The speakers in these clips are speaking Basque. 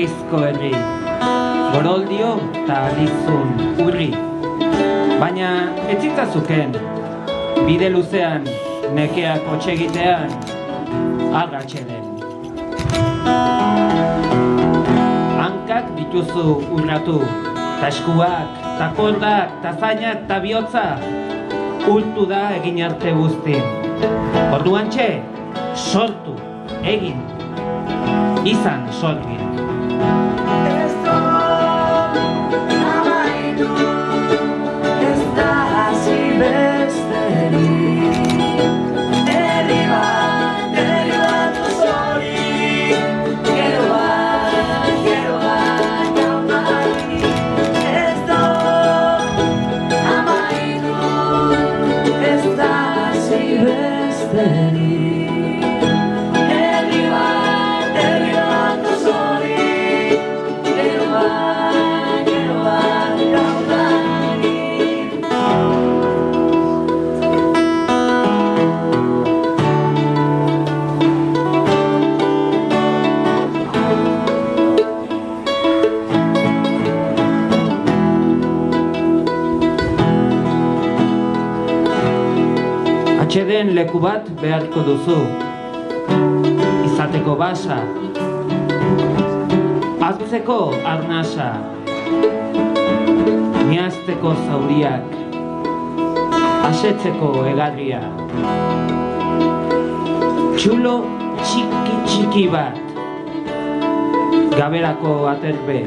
harrizko herri, goroldio eta alizun urri. Baina ez zitzazuken, bide luzean, nekeak hotxegitean, agatxe den. Hankak dituzu urratu, ta eskuak, ta kordak, ta zainak, ta bihotza, ultu da egin arte guztin. Orduan txe, sortu, egin, izan sorgin. Atxeden leku bat beharko duzu, izateko basa, hartzeko arnasa, miazteko zauriak, asetzeko egarria. Txulo txiki bat, gaberako aterbe,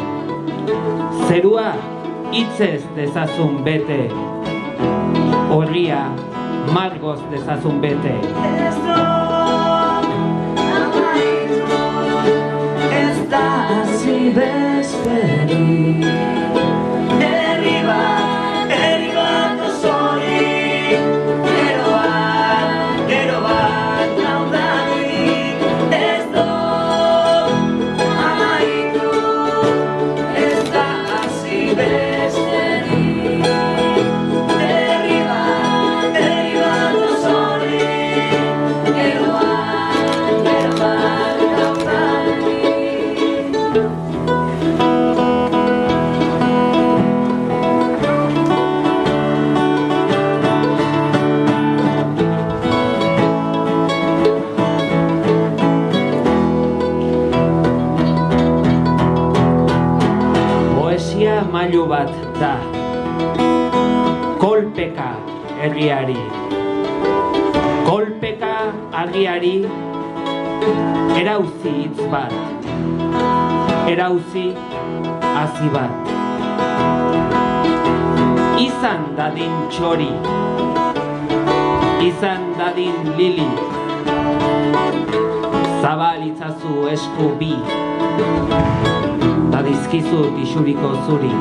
zerua hitzez dezazun bete, horria margoz dezazun bete. Ez da hasi bezperik, herri bat osorik, gero bat naudanik, ez do amaitu, ez da hasi bezperik. Mailu bat da, kolpeka herriari, kolpeka herriari, erauzi hitz bat, erauzi hazi bat. Izan dadin txori, izan dadin lili, zabalitzazu esku bi, ta dizkizut isuriko zuri.